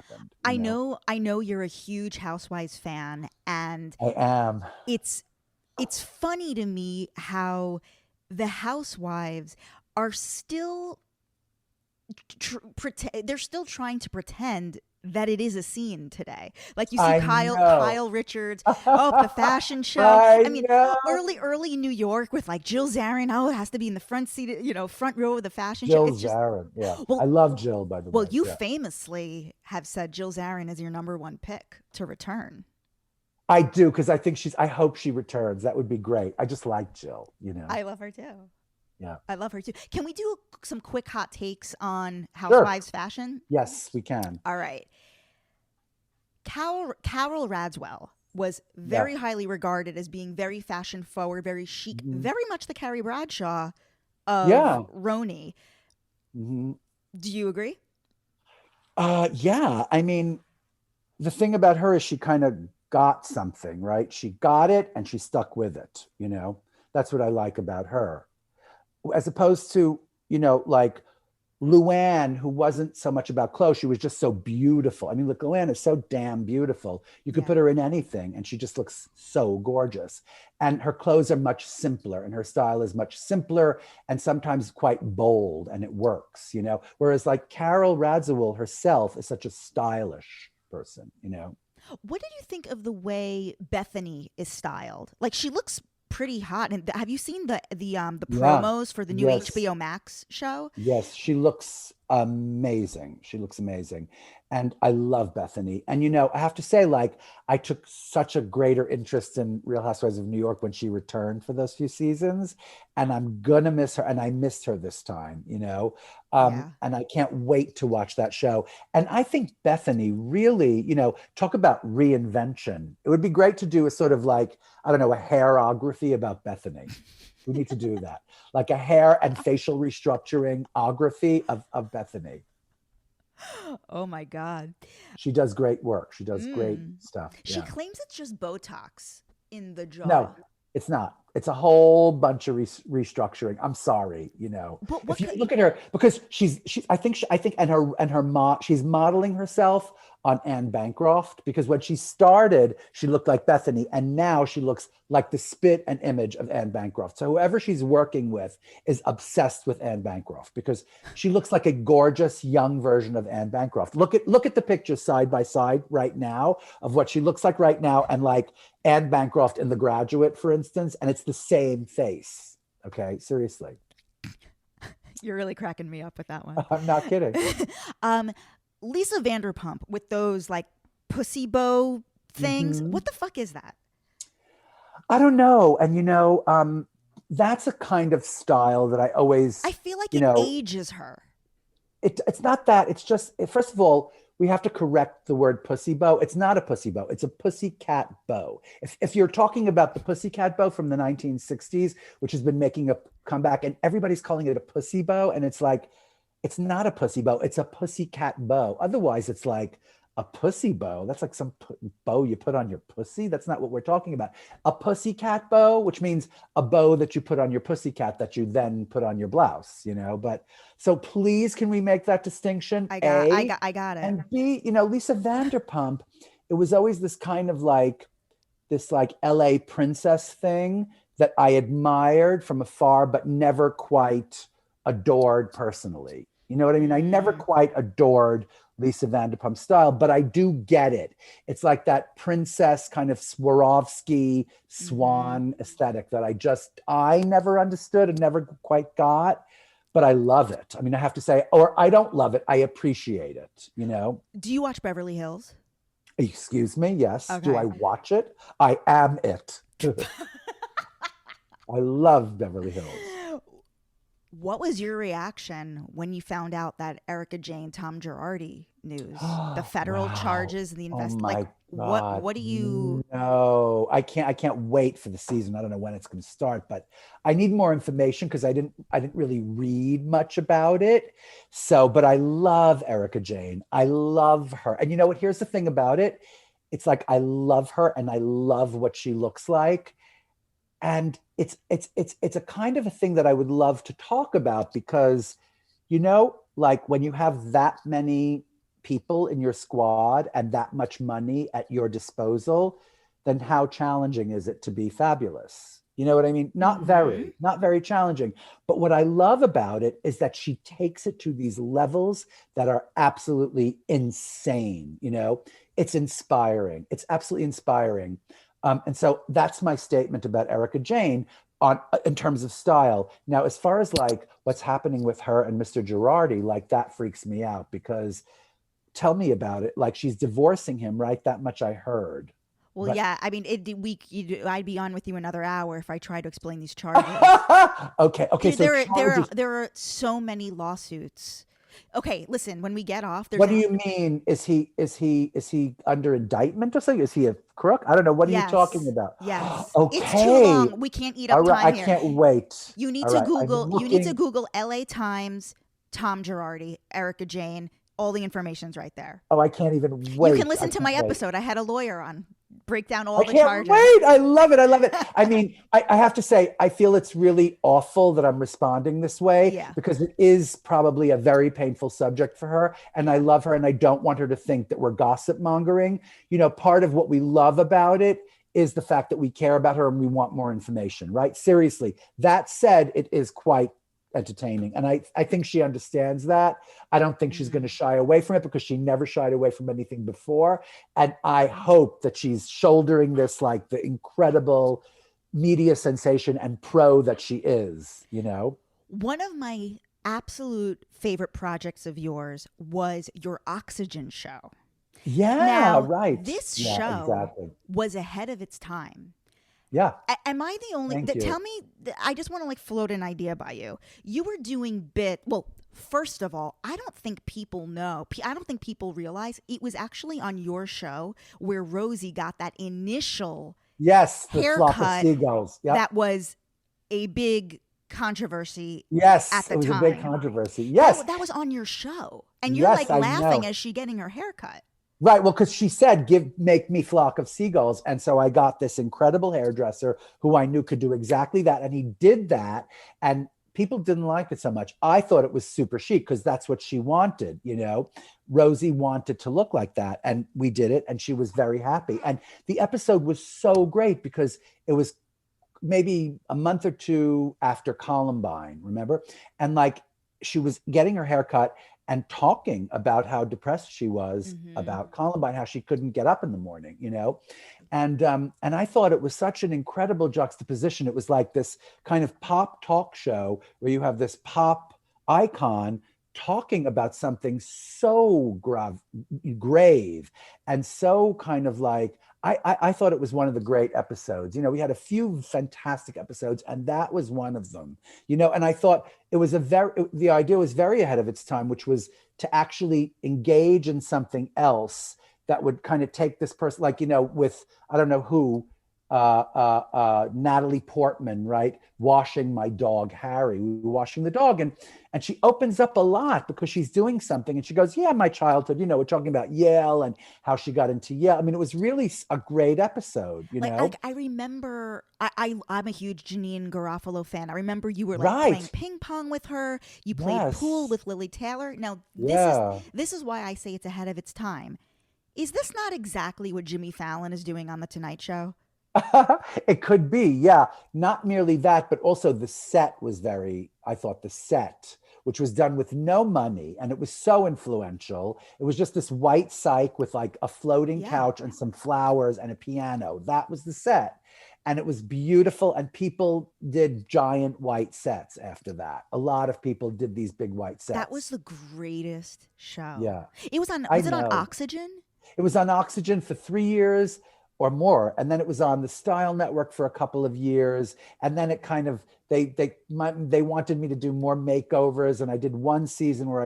happened. I know you're a huge Housewives fan, and I am. it's it's funny to me how the Housewives are still they're still trying to pretend that it is a scene today. Like you see I know. Kyle Richards, oh, the fashion show. I I mean, know. early New York with like Jill Zarin. Oh, it has to be in the front seat, front row of the fashion show. Jill It's just Zarin. Yeah. I well, love Jill, by the well, way. you Yeah. famously have said Jill Zarin is your number one pick to return. I do because I hope she returns. That would be great. I just like Jill. I love her too. Yeah. I love her too. Can we do some quick hot takes on Sure. Housewives fashion? Yes, we can. All right. Carole Radziwill was Yeah. very highly regarded as being very fashion forward, very chic, Hmm. very much the Carrie Bradshaw of Yeah. rhony. Hmm. Do you agree? Yeah. I mean, the thing about her is she kind of got something, right? She got it and she stuck with it. That's what I like about her. As opposed to, like Luann, who wasn't so much about clothes, she was just so beautiful. I mean, look, Luann is so damn beautiful. You could Yeah. put her in anything and she just looks so gorgeous. And her clothes are much simpler and her style is much simpler and sometimes quite bold and it works. Whereas like Carole Radziwill herself is such a stylish person. What did you think of the way Bethenny is styled? Like she looks pretty hot. And have you seen the Yeah. promos for the new Yes. HBO Max show? Yes, she looks amazing. She looks amazing. And I love Bethany. And I have to say, like, I took such a greater interest in Real Housewives of New York when she returned for those few seasons. And I'm gonna miss her. And I missed her this time. Yeah. And I can't wait to watch that show. And I think Bethany really, talk about reinvention. It would be great to do a sort of like, I don't know, a hairography about Bethany. We need to do that like a hair and facial restructuring-ography of Bethany. Oh my God. She does great work. She does great Mm. stuff. She Yeah. claims it's just Botox in the No, jaw. it's not. It's a whole bunch of restructuring. I'm sorry. But If what you could look at her, because I think, and she's modeling herself on Anne Bancroft because when she started, she looked like Bethany, and now she looks like the spit and image of Anne Bancroft. So whoever she's working with is obsessed with Anne Bancroft because she looks like a gorgeous young version of Anne Bancroft. Look at the pictures side by side right now of what she looks like right now and like Anne Bancroft in The Graduate, for instance, and it's the same face. Okay, seriously. you're really cracking me up with that one. I'm not kidding. um, Lisa Vanderpump with those like pussy bow things. Hmm. What the fuck is that? I don't know. And that's a kind of style that I always, I feel like you it know, ages her. it's not that. It's just, first of all, we have to correct the word pussy bow. It's not a pussy bow. It's a pussycat bow. If you're talking about the pussycat bow from the 1960s, which has been making a comeback, and everybody's calling it a pussy bow, and it's like, it's not a pussy bow. It's a pussycat bow. Otherwise, it's like a pussy bow. That's like some bow you put on your pussy. That's not what we're talking about. A pussycat bow, which means a bow that you put on your pussycat that you then put on your blouse. But so please, can we make that distinction? A, I got it. and B, Lisa Vanderpump, it was always this kind of like this like LA princess thing that I admired from afar, but never quite adored personally. You know what I mean? I never Mm. quite adored Lisa Vanderpump style, but I do get it. It's like that princess kind of Swarovski Mm-hmm. swan aesthetic that I never understood and never quite got, but I love it. I mean, I have to say, or I don't love it, I appreciate it. Do you watch Beverly Hills? Excuse me, yes. Do I Okay. watch it? I am it. I love Beverly Hills. What was your reaction when you found out that Erika Jayne, Tom Girardi news, the federal Wow. charges, the Oh invest, like my God. what do you? No, I can't wait for the season. I don't know when it's going to start, but I need more information because I didn't really read much about it. So, but I love Erika Jayne. I love her. And you know what? Here's the thing about it. It's like I love her and I love what she looks like. And it's a kind of a thing that I would love to talk about because like when you have that many people in your squad and that much money at your disposal, then how challenging is it to be fabulous? You know what I mean? Not very challenging. But what I love about it is that she takes it to these levels that are absolutely insane. You know, it's inspiring. It's absolutely inspiring. And so that's my statement about Erika Jayne in terms of style. Now, as far as like what's happening with her and Mr. Girardi, like that freaks me out because tell me about it. Like she's divorcing him, right? That much I heard. Well, But yeah. I mean, I'd be on with you another hour if I tried to explain these charges. okay. So There are so many lawsuits. Okay, listen. When we get off, what do you mean? Is he under indictment or something? Is he a crook? I don't know. What are you talking about? Yes. Okay. It's too long. We can't eat up All right, time I here. can't wait. You need All to right, Google. I'm You need to looking- Google L.A. Times, Tom Girardi, Erika Jayne. All the information's right there. Oh, I can't even wait. You can listen I to my can't wait. episode. I had a lawyer on, break down all I the can't charges. wait. I love it. I love it. I mean, I have to say, I feel it's really awful that I'm responding this way Yeah. because it is probably a very painful subject for her. And I love her and I don't want her to think that we're gossip mongering. You know, part of what we love about it is the fact that we care about her and we want more information, right? Seriously. That said, it is quite entertaining. And I think she understands that. I don't think she's going to shy away from it because she never shied away from anything before. And I hope that she's shouldering this like the incredible media sensation and pro that she is, you know? One of my absolute favorite projects of yours was your Oxygen show. Yeah, Now, right. this Yeah, show exactly. was ahead of its time. Yeah. Am I the only? Thank you. Tell me. I just want to like float an idea by you. You were doing Well, first of all, I don't think people know. I don't think people realize it was actually on your show where Rosie got that initial Yes, the flock of haircut seagulls. Yep. that was a big controversy. Yes, at the it was time. a big controversy. Yes. That was on your show, and you're Yes, like I laughing know. as she getting her haircut. Right. Well, because she said, make me flock of seagulls. And so I got this incredible hairdresser who I knew could do exactly that. And he did that. And people didn't like it so much. I thought it was super chic because that's what she wanted. You know, Rosie wanted to look like that. And we did it. And she was very happy. And the episode was so great because it was maybe a month or two after Columbine, remember? And like she was getting her haircut and talking about how depressed she was about Columbine, how she couldn't get up in the morning, you know? And I thought it was such an incredible juxtaposition. It was like this kind of pop talk show where you have this pop icon talking about something so grave and so kind of like, I thought it was one of the great episodes. You know, we had a few fantastic episodes and that was one of them, you know, and I thought it was the idea was very ahead of its time, which was to actually engage in something else that would kind of take this person, like, you know, with, I don't know who, Natalie Portman, right? Washing my dog, Harry, we were washing the dog. And she opens up a lot because she's doing something. And she goes, yeah, my childhood, you know, we're talking about Yale and how she got into Yale. I mean, it was really a great episode, you know? Like I remember, I'm a huge Janine Garofalo fan. I remember you were like playing ping pong with her. You played pool with Lily Taylor. Now, this is why I say it's ahead of its time. Is this not exactly what Jimmy Fallon is doing on The Tonight Show? It could be, yeah. Not merely that, but also the set was I thought the set, which was done with no money, and it was so influential. It was just this white cyc with like a floating couch and some flowers and a piano. That was the set. And it was beautiful, and people did giant white sets after that. A lot of people did these big white sets. That was the greatest show. Yeah. It was on, was it on Oxygen? It was on Oxygen for 3 years or more. And then it was on the Style Network for a couple of years. And then it kind of, they wanted me to do more makeovers. And I did one season where